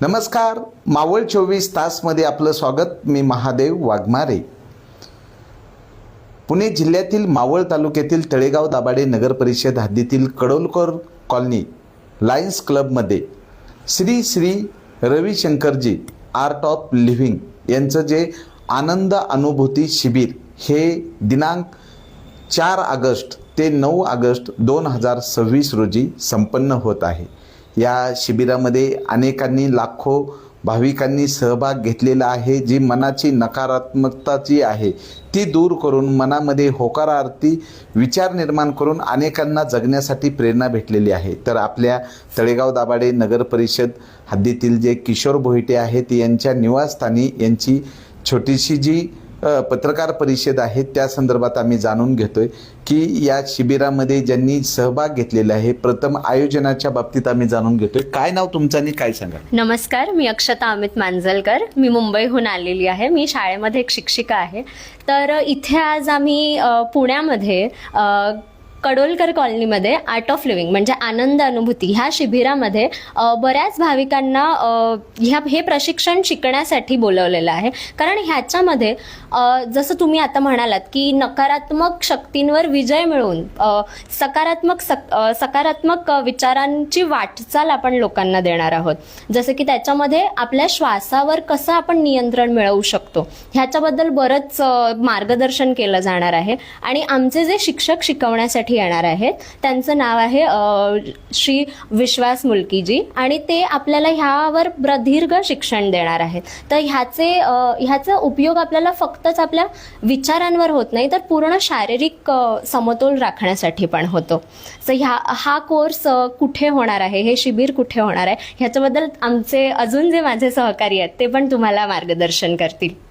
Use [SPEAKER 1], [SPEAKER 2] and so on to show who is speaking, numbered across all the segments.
[SPEAKER 1] नमस्कार, मावळ 24 तासमध्ये आपलं स्वागत. मी महादेव वाघमारे. पुणे जिल्ह्यातील मावळ तालुक्यातील तळेगाव दाभाडे नगर परिषद हद्दीतील कडोलकर कॉलनी लायन्स क्लबमध्ये Shri Shri Ravishankarji art of living यांचं जे आनंद अनुभूती शिबिर हे दिनांक 4 ऑगस्ट ते 9 ऑगस्ट 2026 रोजी संपन्न होत आहे. या शिबिरामध्ये अनेकांनी लाखो भाविकांनी सहभाग घेतलेला आहे. जी मनाची नकारात्मकता जी आहे ती दूर करून मनामध्ये होकारार्थी विचार निर्माण करून अनेकांना जगण्यासाठी प्रेरणा भेटलेली आहे. तर आपल्या तळेगाव दाभाडे नगर परिषद हद्दीतील जे किशोर भोईटे आहेत यांच्या निवासस्थानी यांची छोटीशी जी पत्रकार परिषद आहे त्या संदर्भात आम्ही जाणून घेतोय की या शिबिरामध्ये ज्यांनी सहभाग घेतलेला आहे. प्रथम आयोजनाच्या बाबतीत आम्ही जाणून घेतोय. काय नाव तुमचं आणि काय सांगा?
[SPEAKER 2] नमस्कार, मी अक्षता अमित मांजलकर. मी मुंबईहून आलेली आहे. मी शाळेमध्ये एक शिक्षिका आहे. तर इथे आज आम्ही पुण्यामध्ये कडोलकर कॉलनीमध्ये आर्ट ऑफ लिव्हिंग म्हणजे आनंद अनुभूती ह्या शिबिरामध्ये बऱ्याच भाविकांना हे प्रशिक्षण शिकण्यासाठी बोलवलेलं आहे. कारण ह्याच्यामध्ये जसं तुम्ही आता म्हणालात की नकारात्मक शक्तींवर विजय मिळवून सकारात्मक विचारांची वाटचाल आपण लोकांना देणार आहोत. जसं की त्याच्यामध्ये आपल्या श्वासावर कसं आपण नियंत्रण मिळवू शकतो ह्याच्याबद्दल बरंच मार्गदर्शन केलं जाणार आहे. आणि आमचे जे शिक्षक शिकवण्यासाठी येणार आहेत त्यांचं नाव आहे श्री विश्वास मुलकीजी आणि ते आपल्याला ह्यावर प्रदीर्घ शिक्षण देणार आहेत. तर ह्याचा उपयोग आपल्याला फक्तच आपल्या विचारांवर होत नाही तर पूर्ण शारीरिक समतोल राखण्यासाठी पण होतो. तर हा कोर्स कुठे होणार आहे, हे शिबिर कुठे होणार आहे ह्याच्याबद्दल आमचे अजून जे माझे सहकारी आहेत ते पण तुम्हाला मार्गदर्शन करतील.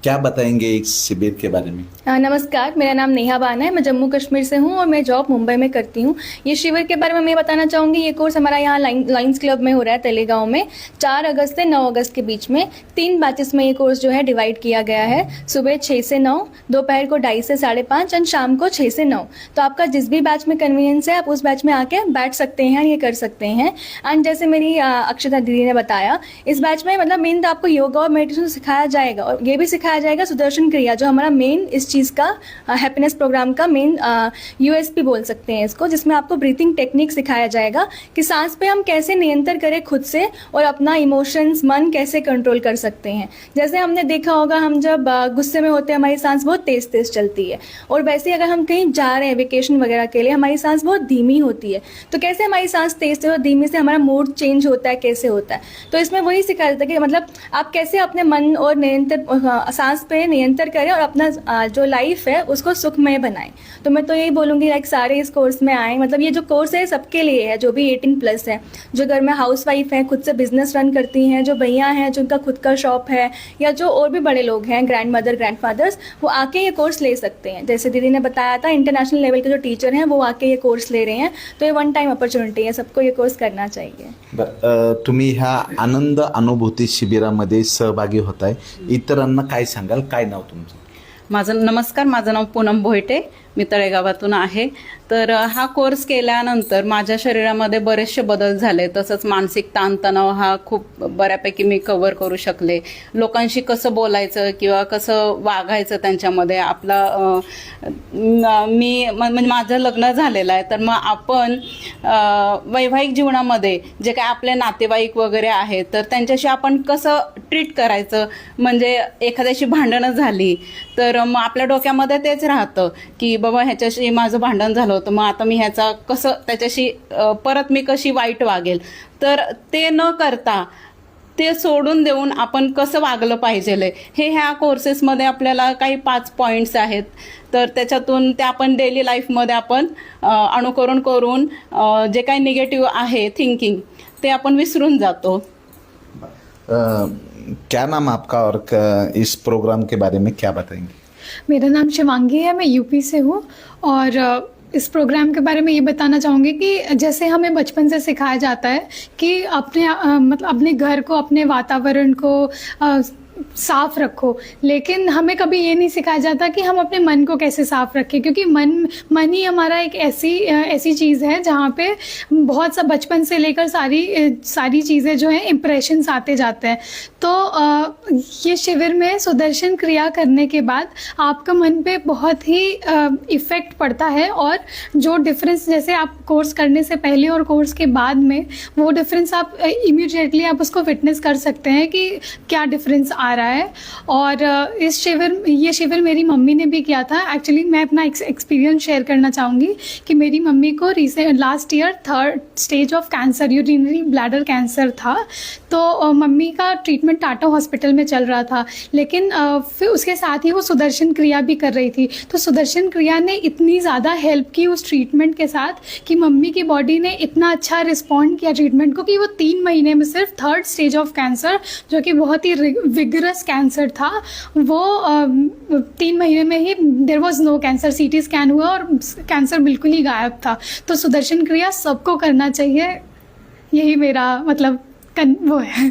[SPEAKER 1] क्या बताएंगे इस शिविर के बारे में?
[SPEAKER 3] नमस्कार, मेरा नाम नेहा बाना है. मैं जम्मू कश्मीर से हूँ और मैं जॉब मुंबई में करती हूँ. ये शिविर के बारे में मैं बताना चाहूँगी. ये कोर्स हमारा यहाँ लाइन्स क्लब में हो रहा है तलेगांव में 4 अगस्त से 9 अगस्त के बीच में 3 बैचेस में ये कोर्स जो है डिवाइड किया गया है. सुबह 6 से 9, दोपहर को 2:30 से 5:30 और शाम को 6 से 9. तो आपका जिस भी बैच में कन्वीनियंस है आप उस बैच में आके बैठ सकते हैं, ये कर सकते हैं. एंड जैसे मेरी अक्षता दीदी ने बताया, इस बैच में मतलब मेन तो आपको योगा और मेडिटेशन सिखाया जाएगा और ये भी सिखाया जाएगा सुदर्शन क्रिया, जो हमारा मेन इस चीज़ का हैप्पीनेस प्रोग्राम का मेन यूएसपी बोल सकते हैं इसको, जिसमें आपको ब्रीथिंग टेक्निक सिखाया जाएगा कि सांस पे हम कैसे नियंत्रण करें खुद से और अपना इमोशंस मन कैसे कंट्रोल कर सकते हैं. जैसे हमने देखा होगा हम जब गुस्से में होते हैं हमारी सांस बहुत तेज तेज चलती है और वैसे ही अगर हम कहीं जा रहे हैं वेकेशन वगैरह के लिए हमारी सांस बहुत धीमी होती है. तो कैसे हमारी सांस तेज तेज और धीमी से हमारा मूड चेंज होता है, कैसे होता है. तो इसमें वही सिखाया जाता है कि मतलब आप कैसे अपने मन और नियंत्रण सांस पे नियंत्रण करें और अपना जो लाइफ है उसको सुखमय बनाएं. तो मैं तो यही बोलूँगी लाइक सारे इस कोर्स में आएँ. मतलब ये जो कोर्स है सबके लिए है, जो भी 18+ है, जो घर में हाउस वाइफ हैं, खुद से बिजनेस रन करती हैं, जो भैया हैं जिनका खुद का शॉप है, या जो और भी बड़े लोग हैं ग्रैंड मदर ग्रैंड फादर्स, वो आके ये कोर्स ले सकते हैं. जैसे दीदी ने बताया था इंटरनेशनल लेवल के जो टीचर हैं वो आके ये कोर्स ले रहे हैं. तो ये 1 टाइम अपॉर्चुनिटी है, सबको ये कोर्स करना चाहिए.
[SPEAKER 1] तुम्ही ह्या आनंद अनुभूती शिबिरामध्ये सहभागी होताय. इतरांना काय सांगाल? काय नाव तुमचं?
[SPEAKER 4] नमस्कार, माझं नाव पूनम भोईटे. मी तळेगावातून आहे. तर हा कोर्स केल्यानंतर माझ्या शरीरामध्ये बरेचसे बदल झाले. तसंच मानसिक ताणतणाव हा खूप बऱ्यापैकी मी कव्हर करू शकले. लोकांशी कसं बोलायचं किंवा कसं वागायचं त्यांच्यामध्ये आपला म्हणजे माझं लग्न झालेलं आहे. तर मग आपण वैवाहिक जीवनामध्ये जे काय आपले नातेवाईक वगैरे आहेत तर त्यांच्याशी आपण कसं ट्रीट करायचं. म्हणजे एखाद्याशी भांडणं झाली तर मग आपल्या डोक्यामध्ये तेच राहतं की बाबा ह्याच्याशी माझं भांडण झालं होतं, मग आता मी ह्याचा कसं त्याच्याशी परत मी कशी वाईट वागेल. तर ते न करता ते सोडून देऊन आपण कसं वागलं पाहिजे हे ह्या कोर्सेसमध्ये आपल्याला काही 5 पॉईंट्स आहेत. तर त्याच्यातून ते आपण डेली लाईफमध्ये आपण अनुकरण करून जे काही निगेटिव्ह आहे थिंकिंग ते आपण विसरून जातो.
[SPEAKER 1] क्या नाम आपका और इस प्रोग्राम के बारे में क्या बताएंगे?
[SPEAKER 5] मेरा नाम शिवांगी है, मैं यूपी से हूँ. और इस प्रोग्राम के बारे में ये बताना चाहूँगी कि जैसे हमें बचपन से सिखाया जाता है कि अपने मतलब अपने घर को, अपने वातावरण को साफ रखो, लेकिन हमें कभी ये नहीं सिखाया जाता कि हम अपने मन को कैसे साफ रखें, क्योंकि मन ही हमारा एक ऐसी चीज़ है जहाँ पे बहुत सा बचपन से लेकर सारी चीज़ें जो हैं इम्प्रेशंस आते जाते हैं। तो ये शिविर में सुदर्शन क्रिया करने के बाद आपका मन पे बहुत ही इफ़ेक्ट पड़ता है, और जो डिफरेंस जैसे आप कोर्स करने से पहले और कोर्स के बाद में वो डिफरेंस आप इमीडिएटली आप उसको विटनेस कर सकते हैं कि क्या डिफरेंस आ रहा है। और ये शिविर मेरी मम्मी ने भी किया था। एक्चुअली मैं अपना एक्सपीरियंस शेयर करना चाहूँगी कि मेरी मम्मी को last year 3rd stage of cancer, urinary bladder cancer था। तो मम्मी का ट्रीटमेंट टाटा हॉस्पिटल में चल रहा था, लेकिन फिर उसके साथ ही वो सुदर्शन क्रिया भी कर रही थी। तो सुदर्शन क्रिया ने इतनी ज़्यादा हेल्प की उस ट्रीटमेंट के साथ कि मम्मी की बॉडी ने इतना अच्छा रिस्पॉन्ड किया ट्रीटमेंट को कि वो 3 महीने में सिर्फ 3rd स्टेज ऑफ कैंसर, जो कि बहुत ही विगरस कैंसर था, वो 3 महीने में ही देयर वाज नो कैंसर। CT स्कैन हुआ और कैंसर बिल्कुल ही गायब था। तो सुदर्शन क्रिया सबको करना चाहिए, यही मेरा मतलब वो है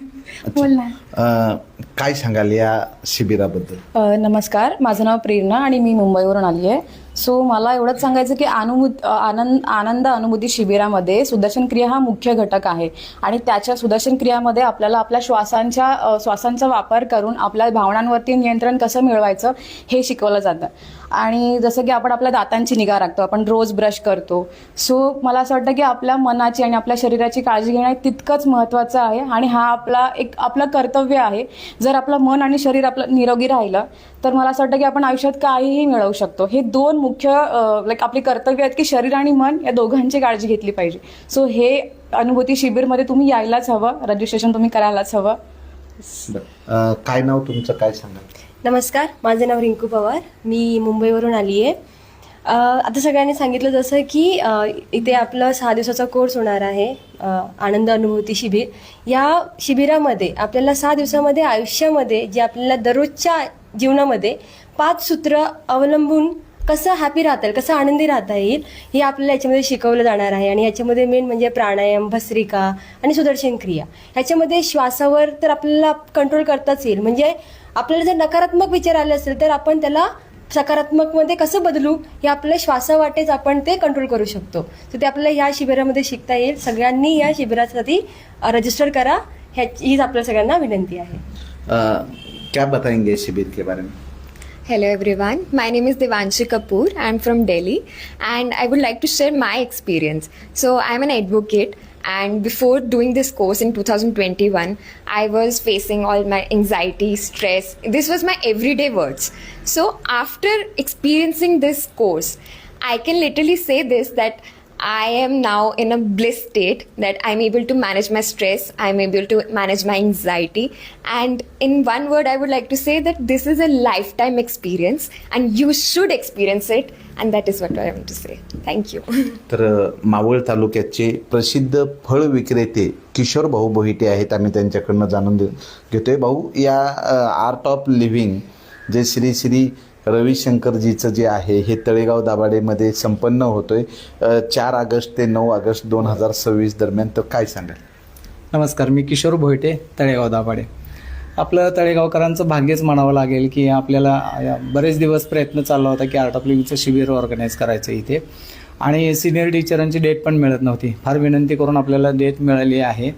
[SPEAKER 5] बोलना है।
[SPEAKER 1] काय सांगाल या शिबिराबद्दल?
[SPEAKER 6] नमस्कार, माझं नाव प्रेरणा आणि मी मुंबईवरून आली आहे. सो मला एवढंच सांगायचं की आनंद अनुभूती शिबिरामध्ये सुदर्शन क्रिया हा मुख्य घटक आहे, आणि त्याच्या सुदर्शन क्रियामध्ये आपल्याला आपल्या श्वासांचा वापर करून आपल्या भावनांवरती नियंत्रण कसं मिळवायचं हे शिकवलं जातं. आणि जसं की आपण आपल्या दातांची निगा राखतो, आपण रोज ब्रश करतो. सो मला असं वाटतं की आपल्या मनाची आणि आपल्या शरीराची काळजी घेणं तितकंच महत्त्वाचं आहे, आणि हा आपलं कर्तव्य आहे. जर आपलं मन आणि शरीर आपलं निरोगी राहिलं तर मला असं वाटतं की आपण आयुष्यात काहीही मिळवू शकतो. हे 2 मुख्य आपली कर्तव्य आहेत की शरीर आणि मन या दोघांची काळजी घेतली पाहिजे. सो हे अनुभूती शिबिरमध्ये तुम्ही यायलाच हवं, रजिस्ट्रेशन तुम्ही करायलाच हवं.
[SPEAKER 1] काय नाव तुमचं, काय सांगाल?
[SPEAKER 7] नमस्कार, माझे नाव रिंकू पवार, मी मुंबईवरून आली आहे. आता सगळ्यांनी सांगितलं जसं की इथे आपलं 6 दिवसाचा कोर्स होणार आहे, आनंद अनुभूती शिबिर. या शिबिरामध्ये आपल्याला 6 दिवसामध्ये आयुष्यामध्ये जे आपल्याला दररोजच्या जीवनामध्ये 5 सूत्र अवलंबून कसं हॅपी राहता येईल, कसं आनंदी राहता येईल, हे आपल्याला याच्यामध्ये शिकवलं जाणार आहे. आणि याच्यामध्ये मेन म्हणजे प्राणायाम, भस्त्रिका आणि सुदर्शन क्रिया. ह्याच्यामध्ये श्वासावर तर आपल्याला कंट्रोल करताच येईल. म्हणजे आपल्याला जर नकारात्मक विचार आले असेल तर आपण त्याला सकारात्मकमध्ये कसं बदलू हे आपल्या श्वासावाटेच आपण ते कंट्रोल करू शकतो. तर ते आपल्याला ह्या शिबिरामध्ये शिकता येईल. सगळ्यांनी या शिबिरासाठी रजिस्टर करा, हीच आपल्या सगळ्यांना विनंती आहे.
[SPEAKER 1] क्या बताएंगे शिविर के बारे में?
[SPEAKER 8] Hello everyone, my name is Devanshi Kapoor. I'm from Delhi and I would like to share my experience. So I'm an advocate, and before doing this course in 2021, I was facing all my anxiety, stress. This was my everyday words. So after experiencing this course, I can literally say this, that I am now in a bliss state, that I'm able to manage my stress, I'm able to manage my anxiety, and in one word I would like to say that this is a lifetime experience and you should experience it, and that is what I want to say. Thank you.
[SPEAKER 1] तर मावळ तालुक्याचे प्रसिद्ध फळ विक्रेते किशोर भाऊ बोहिटे आहेत. आम्ही त्यांच्याकडनं जाणून घेतोय. भाऊ, या आर्ट ऑफ लिव्हिंग जे श्री श्री रविशंकरजीचं जे आहे हे तळेगाव दाभाडेमध्ये संपन्न होतोय 4 ऑगस्ट ते 9 ऑगस्ट 2026 दरम्यान. तर काय सांगाल?
[SPEAKER 9] नमस्कार, मी किशोर भोयटे, तळेगाव दाभाडे. आपलं तळेगावकरांचं भाग्यच म्हणावं लागेल की आपल्याला बरेच दिवस प्रयत्न चालला होता की आर्ट ऑफ लिव्हिंगचं शिबिर ऑर्गनाईज करायचं इथे, आणि सिनियर टीचरांची डेट पण मिळत नव्हती. फार विनंती करून आपल्याला डेट मिळाली आहे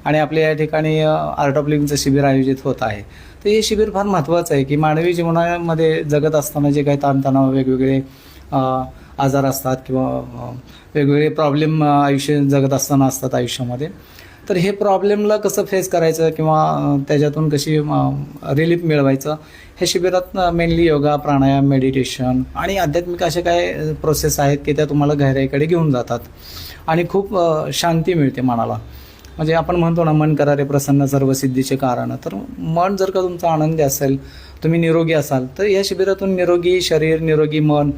[SPEAKER 9] आणि आपल्या या ठिकाणी आर्ट ऑफ लिव्हिंगचं शिबिर आयोजित होत आहे. तर हे शिबिर फार महत्त्वाचं आहे की मानवी जीवनामध्ये जगत असताना जे काही ताणतणाव, वेगवेगळे आजार असतात किंवा वेगवेगळे प्रॉब्लेम आयुष्य जगत असताना असतात आयुष्यामध्ये, तर हे प्रॉब्लेमला कसं फेस करायचं किंवा त्याच्यातून कशी रिलीफ मिळवायचं, हे शिबिरात मेनली योगा, प्राणायाम, मेडिटेशन आणि आध्यात्मिक असे काय प्रोसेस आहेत की त्या तुम्हाला गहराईकडे घेऊन जातात आणि खूप शांती मिळते मनाला. म्हणजे आपण म्हणतो ना, मन करा रे प्रसन्न सर्व सिद्धीचे कारण. तर मन जर का तुमचं आनंदी असेल, तुम्ही निरोगी असाल, तर या शिबिरातून निरोगी शरीर, निरोगी मन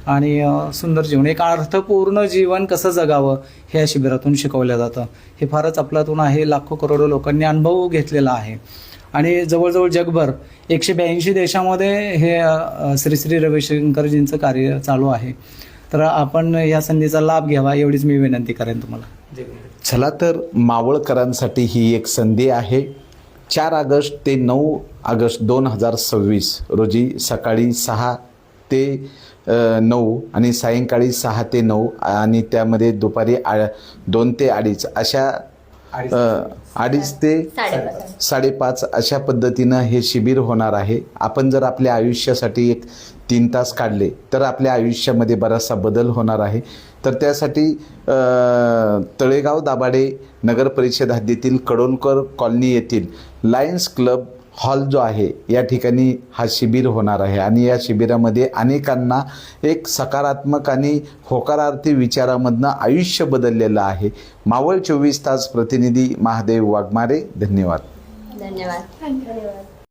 [SPEAKER 9] आणि सुंदर जीवन, एक अर्थपूर्ण जीवन कसं जगावं हे या शिबिरातून शिकवलं जातं. हे फारच आपल्यातून आहे. लाखो करोडो लोकांनी अनुभव घेतलेला आहे आणि जवळजवळ जगभर 182 देशामध्ये हे श्री श्री रविशंकरजींचं कार्य चालू आहे. तर आपण या संधीचा लाभ घ्यावा एवढीच मी विनंती करेन तुम्हाला.
[SPEAKER 1] चला तर मावळकरांसाठी ही एक संधी आहे. 4 ऑगस्ट ते 9 ऑगस्ट 2026 रोजी सकाळी 6 ते 9 आणि सायंकाळी 6 ते 9 आणि त्यामध्ये दुपारी 2 ते 2:30 अशा 2:30 ते 5:30 अशा पद्धतीनं हे शिबिर होणार आहे. आपण जर आपल्या आयुष्यासाठी एक 3 तास काढले तर आपल्या आयुष्यामध्ये बराचसा बदल होणार आहे. तर त्यासाठी तळेगाव दाभाडे नगर परिषद हद्दीतील कडोलकर कॉलनी येथील लायन्स क्लब हॉल जो आहे या ठिकाणी हा शिबिर होणार आहे आणि या शिबिरामध्ये अनेकांना एक सकारात्मक आणि होकारार्थी विचारामधनं आयुष्य बदललेलं आहे. मावळ 24 तास प्रतिनिधी महादेव वाघमारे. धन्यवाद.
[SPEAKER 2] धन्यवाद.